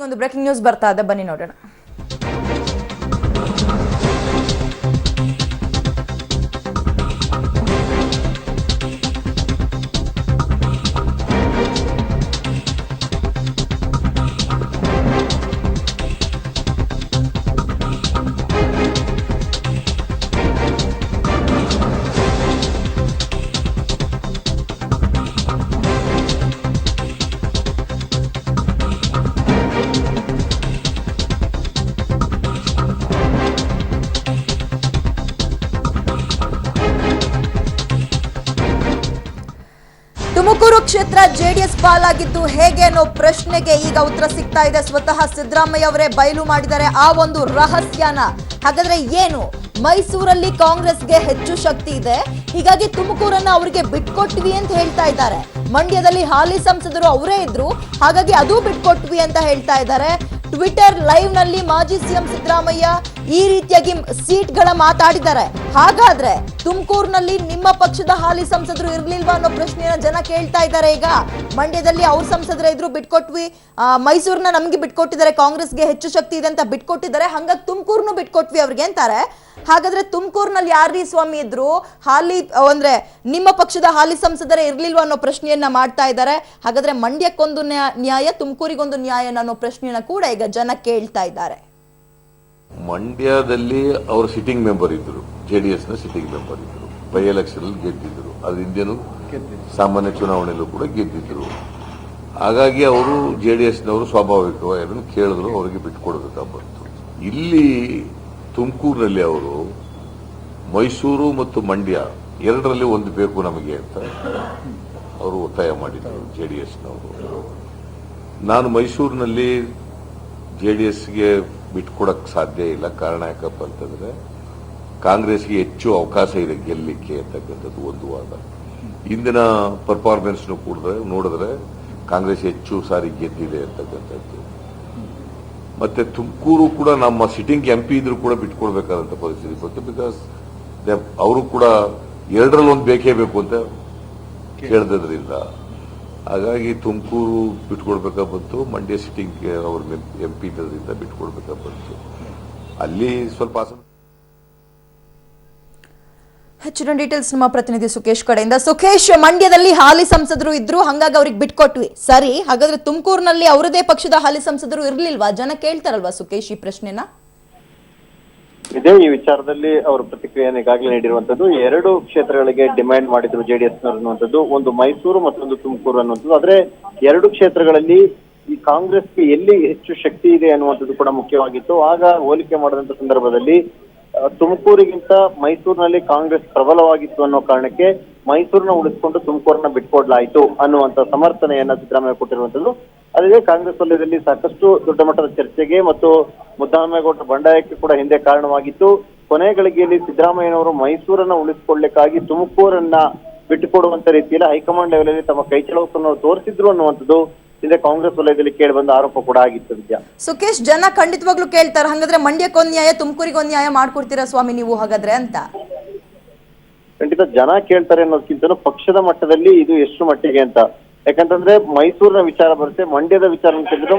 ಒಂದು breaking news ಬರ್ತಾ ಇದೆ, ಬನ್ನಿ ನೋಡೋಣ. ತುಮಕೂರು ಕ್ಷೇತ್ರ ಜೆಡಿಎಸ್ ಪಾಲಾಗಿದ್ದು ಹೇಗೆ ಅನ್ನೋ ಪ್ರಶ್ನೆಗೆ ಈಗ ಉತ್ತರ ಸಿಗ್ತಾ ಇದೆ. ಸ್ವತಃ ಸಿದ್ದರಾಮಯ್ಯ ಅವರೇ ಬಯಲು ಮಾಡಿದ್ದಾರೆ ಆ ಒಂದು ರಹಸ್ಯನ. ಹಾಗಾದ್ರೆ ಏನು? ಮೈಸೂರಲ್ಲಿ ಕಾಂಗ್ರೆಸ್ಗೆ ಹೆಚ್ಚು ಶಕ್ತಿ ಇದೆ, ಹೀಗಾಗಿ ತುಮಕೂರನ್ನ ಅವರಿಗೆ ಬಿಟ್ಕೊಟ್ವಿ ಅಂತ ಹೇಳ್ತಾ ಇದ್ದಾರೆ. ಮಂಡ್ಯದಲ್ಲಿ ಹಾಲಿ ಸಂಸದರು ಅವರೇ ಇದ್ರು, ಹಾಗಾಗಿ ಅದು ಬಿಟ್ಕೊಟ್ವಿ ಅಂತ ಹೇಳ್ತಾ ಇದ್ದಾರೆ. ಟ್ವಿಟರ್ ಲೈವ್ ನಲ್ಲಿ ಮಾಜಿ ಸಿಎಂ ಸಿದ್ದರಾಮಯ್ಯ ಈ ರೀತಿಯಾಗಿ ಸೀಟ್ಗಳ ಮಾತಾಡಿದ್ದಾರೆ. ಹಾಗಾದ್ರೆ ತುಮಕೂರಿನಲ್ಲಿ ನಿಮ್ಮ ಪಕ್ಷದ ಹಾಲಿ ಸಂಸದರು ಇರ್ಲಿಲ್ವಾ ಅನ್ನೋ ಪ್ರಶ್ನೆಯನ್ನ ಜನ ಕೇಳ್ತಾ ಇದ್ದಾರೆ. ಈಗ ಮಂಡ್ಯದಲ್ಲಿ ಅವ್ರ ಸಂಸದರೇ ಇದ್ರು, ಬಿಟ್ಕೊಟ್ವಿ. ಮೈಸೂರನ್ನ ನಮ್ಗೆ ಬಿಟ್ಕೊಟ್ಟಿದ್ದಾರೆ, ಕಾಂಗ್ರೆಸ್ಗೆ ಹೆಚ್ಚು ಶಕ್ತಿ ಇದೆ ಅಂತ ಬಿಟ್ಕೊಟ್ಟಿದ್ದಾರೆ, ಹಂಗಾಗಿ ತುಮಕೂರ್ನು ಬಿಟ್ಕೊಟ್ವಿ ಅವ್ರಿಗೆ ಅಂತಾರೆ. ಹಾಗಾದ್ರೆ ತುಮಕೂರಿನಲ್ಲಿ ಯಾರೀ ಸ್ವಾಮಿ ಇದ್ರು? ಹಾಲಿ ಅಂದ್ರೆ ನಿಮ್ಮ ಪಕ್ಷದ ಹಾಲಿ ಸಂಸದರೇ ಇರ್ಲಿಲ್ವಾ ಅನ್ನೋ ಪ್ರಶ್ನೆಯನ್ನ ಮಾಡ್ತಾ ಇದ್ದಾರೆ. ಹಾಗಾದ್ರೆ ಮಂಡ್ಯಕ್ಕೊಂದು ನ್ಯಾಯ, ತುಮಕೂರಿಗೊಂದು ನ್ಯಾಯ ಅನ್ನೋ ಪ್ರಶ್ನೆಯನ್ನ ಕೂಡ ಈಗ ಜನ ಕೇಳ್ತಾ ಇದ್ದಾರೆ. ಮಂಡ್ಯದಲ್ಲಿ ಅವರು ಸಿಟ್ಟಿಂಗ್ ಮೆಂಬರ್ ಇದ್ರು, ಜೆಡಿಎಸ್ ನ ಸಿಟ್ಟಿಂಗ್ ಮೆಂಬರ್ ಇದ್ರು, ಬೈ ಎಲೆಕ್ಷನ್ ಅಲ್ಲಿ ಗೆದ್ದಿದ್ರು, ಅದ್ರ ಹಿಂದೆನೂ ಸಾಮಾನ್ಯ ಚುನಾವಣೆಯಲ್ಲೂ ಕೂಡ ಗೆದ್ದಿದ್ರು. ಹಾಗಾಗಿ ಅವರು ಜೆಡಿಎಸ್ ನವರು ಸ್ವಾಭಾವಿಕವಾಗಿ ಅದನ್ನು ಕೇಳಿದ್ರು, ಅವರಿಗೆ ಬಿಟ್ಟುಕೊಡ್ಬೇಕಾಗಿ ಬಂತು. ಇಲ್ಲಿ ತುಮಕೂರಿನಲ್ಲಿ ಅವರು ಮೈಸೂರು ಮತ್ತು ಮಂಡ್ಯ ಎರಡರಲ್ಲಿ ಒಂದು ಬೇಕು ನಮಗೆ ಅಂತ ಅವರು ಒತ್ತಾಯ ಮಾಡಿದರು ಜೆಡಿಎಸ್ನವರು. ನಾನು ಮೈಸೂರಿನಲ್ಲಿ ಜೆಡಿಎಸ್ಗೆ ಬಿಟ್ಕೊಡಕ್ ಸಾಧ್ಯ ಇಲ್ಲ. ಕಾರಣ ಯಾಕಪ್ಪ ಅಂತಂದ್ರೆ ಕಾಂಗ್ರೆಸ್ಗೆ ಹೆಚ್ಚು ಅವಕಾಶ ಇದೆ ಗೆಲ್ಲಲಿಕ್ಕೆ ಅಂತಕ್ಕಂಥದ್ದು ಒಂದು ವಾದ. ಇಂದಿನ ಪರ್ಫಾರ್ಮೆನ್ಸ್ ನೋಡಿದ್ರೆ ಕಾಂಗ್ರೆಸ್ ಹೆಚ್ಚು ಸಾರಿ ಗೆದ್ದಿದೆ ಅಂತಕ್ಕಂಥದ್ದು. ಮತ್ತೆ ತುಮಕೂರು ಕೂಡ ನಮ್ಮ ಸಿಟ್ಟಿಂಗ್ ಎಂಪಿ ಇದ್ರು ಕೂಡ ಬಿಟ್ಕೊಡ್ಬೇಕಾದಂತ ಪರಿಸ್ಥಿತಿ ಬಂತು. ಬಿಕಾಸ್ ಅವರು ಕೂಡ ಎರಡರಲ್ಲಿ ಒಂದು ಬೇಕೇ ಬೇಕು ಅಂತ ಕೇಳಿದ್ರಿಂದ ಹಾಗಾಗಿ ತುಮಕೂರು ಬಿಟ್ಕೊಡ್ಬೇಕಾಗಿ ಬಂತು. ಮಂಡ್ಯ ಸಿಟ್ಟಿಂಗ್ ಅವ್ರ ಎಂಪಿ ಇದ್ರಿಂದ ಬಿಟ್ಕೊಡ್ಬೇಕಾಗಿ ಬಂತು. ಅಲ್ಲಿ ಸ್ವಲ್ಪ ಹೆಚ್ಚಿನ ಡೀಟೇಲ್ಸ್ ನಮ್ಮ ಪ್ರತಿನಿಧಿ ಸುಖೇಶ್ ಕಡೆಯಿಂದ. ಸುಖೇಶ್, ಮಂಡ್ಯದಲ್ಲಿ ಹಾಲಿ ಸಂಸದರು ಇದ್ರು, ಹಂಗಾಗಿ ಅವ್ರಿಗೆ ಬಿಟ್ಕೊಟ್ವಿ, ಸರಿ. ಹಾಗಾದ್ರೆ ತುಮಕೂರಿನಲ್ಲಿ ಅವರದೇ ಪಕ್ಷದ ಹಾಲಿ ಸಂಸದರು ಇರ್ಲಿಲ್ವಾ? ಜನ ಕೇಳ್ತಾರಲ್ವಾ ಸುಖೇಶ್ ಈ ಪ್ರಶ್ನೆನ? ಇದೇ ಈ ವಿಚಾರದಲ್ಲಿ ಅವರು ಪ್ರತಿಕ್ರಿಯೆಯನ್ನು ಈಗಾಗಲೇ ನೀಡಿರುವಂತದ್ದು. ಎರಡು ಕ್ಷೇತ್ರಗಳಿಗೆ ಡಿಮ್ಯಾಂಡ್ ಮಾಡಿದ್ರು ಜೆಡಿಎಸ್ ಅನ್ನುವಂಥದ್ದು, ಒಂದು ಮೈಸೂರು ಮತ್ತೊಂದು ತುಮಕೂರು ಅನ್ನುವಂಥದ್ದು. ಆದ್ರೆ ಎರಡು ಕ್ಷೇತ್ರಗಳಲ್ಲಿ ಈ ಕಾಂಗ್ರೆಸ್ಗೆ ಎಲ್ಲಿ ಹೆಚ್ಚು ಶಕ್ತಿ ಇದೆ ಅನ್ನುವಂಥದ್ದು ಕೂಡ ಮುಖ್ಯವಾಗಿತ್ತು. ಆಗ ಹೋಲಿಕೆ ಮಾಡಿದಂತ ಸಂದರ್ಭದಲ್ಲಿ ತುಮಕೂರಿಗಿಂತ ಮೈಸೂರಿನಲ್ಲಿ ಕಾಂಗ್ರೆಸ್ ಪ್ರಬಲವಾಗಿತ್ತು ಅನ್ನೋ ಕಾರಣಕ್ಕೆ ಮೈಸೂರನ್ನ ಉಳಿಸಿಕೊಂಡು ತುಮಕೂರನ್ನ ಬಿಟ್ಕೊಡ್ಲಾಯ್ತು ಅನ್ನುವಂತ ಸಮರ್ಥನೆಯನ್ನ ಸಿದ್ದರಾಮಯ್ಯ ಕೊಟ್ಟಿರುವಂತದ್ದು. ಅದೇ ಕಾಂಗ್ರೆಸ್ ವಲಯದಲ್ಲಿ ಸಾಕಷ್ಟು ದೊಡ್ಡ ಮಟ್ಟದ ಚರ್ಚೆಗೆ ಮತ್ತು ಮುದ್ದಹನುಮೇಗೌಡರ ಬಂಡಾಯಕ್ಕೆ ಕೂಡ ಹಿಂದೆ ಕಾರಣವಾಗಿತ್ತು. ಕೊನೆ ಗಳಿಗೆಯಲ್ಲಿ ಸಿದ್ದರಾಮಯ್ಯನವರು ಮೈಸೂರನ್ನ ಉಳಿಸಿಕೊಳ್ಳಲಿಕ್ಕಾಗಿ ತುಮಕೂರನ್ನ ಬಿಟ್ಟುಕೊಡುವಂತ ರೀತಿಯಲ್ಲಿ ಹೈಕಮಾಂಡ್ ಲೆವೆಲ್ ಅಲ್ಲಿ ತಮ್ಮ ಕೈಚಳಕವನ್ನು ತೋರಿಸಿದ್ರು ಅನ್ನುವಂಥದ್ದು ಹಿಂದೆ ಕಾಂಗ್ರೆಸ್ ವಲಯದಲ್ಲಿ ಕೇಳಿ ಬಂದ ಆರೋಪ ಕೂಡ ಆಗಿತ್ತು. ವಿದ್ಯಾ, ಸುಖೇಶ್, ಜನ ಖಂಡಿತವಾಗ್ಲೂ ಕೇಳ್ತಾರೆ, ಹಾಗಾದ್ರೆ ಮಂಡ್ಯಕ್ಕೊಂದ್ ನ್ಯಾಯ, ತುಮಕೂರಿಗೊಂದ್ ನ್ಯಾಯ ಮಾಡ್ಕೊಡ್ತೀರಾ ಸ್ವಾಮಿ ನೀವು ಹಾಗಾದ್ರೆ ಅಂತ? ಖಂಡಿತ ಜನ ಕೇಳ್ತಾರೆ ಅನ್ನೋದಕ್ಕಿಂತ ಪಕ್ಷದ ಮಟ್ಟದಲ್ಲಿ ಇದು ಎಷ್ಟು ಮಟ್ಟಿಗೆ ಅಂತ. ಯಾಕಂತಂದ್ರೆ ಮೈಸೂರಿನ ವಿಚಾರ ಬರುತ್ತೆ, ಮಂಡ್ಯದ ವಿಚಾರ ಅಂತಂದ್ರೆ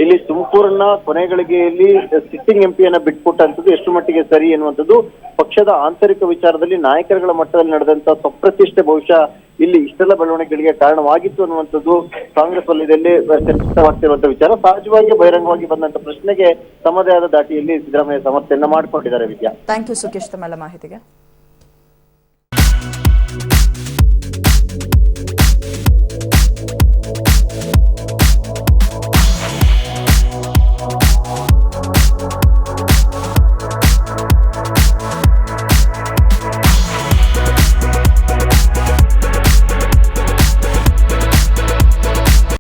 ಇಲ್ಲಿ ತುಮಕೂರನ್ನ ಕೊನೆಗಳಿಗೆಯಲ್ಲಿ ಸಿಟ್ಟಿಂಗ್ ಎಂಪಿಯನ್ನ ಬಿಟ್ಕೊಟ್ಟಂಥದ್ದು ಎಷ್ಟು ಮಟ್ಟಿಗೆ ಸರಿ ಎನ್ನುವಂಥದ್ದು ಪಕ್ಷದ ಆಂತರಿಕ ವಿಚಾರದಲ್ಲಿ ನಾಯಕರುಗಳ ಮಟ್ಟದಲ್ಲಿ ನಡೆದಂತ ಸ್ವಪ್ರತಿಷ್ಠೆ ಬಹುಶಃ ಇಲ್ಲಿ ಇಷ್ಟೆಲ್ಲ ಬೆಳವಣಿಗೆಗಳಿಗೆ ಕಾರಣವಾಗಿತ್ತು ಅನ್ನುವಂಥದ್ದು ಕಾಂಗ್ರೆಸ್ ವಲಯದಲ್ಲಿ ಚರ್ಚಿತವಾಗ್ತಿರುವಂತಹ ವಿಚಾರ. ಸಹಜವಾಗಿ ಬಹಿರಂಗವಾಗಿ ಬಂದಂತ ಪ್ರಶ್ನೆಗೆ ತಮ್ಮದೇ ಆದ ದಾಟಿಯಲ್ಲಿ ಸಿದ್ದರಾಮಯ್ಯ ಸಮರ್ಥನೆಯನ್ನ ಮಾಡಿಕೊಂಡಿದ್ದಾರೆ. ವಿದ್ಯಾ, ಥ್ಯಾಂಕ್ ಯು ಸುಖೇಶ್ ತಮ್ಮೆಲ್ಲ ಮಾಹಿತಿಗೆ.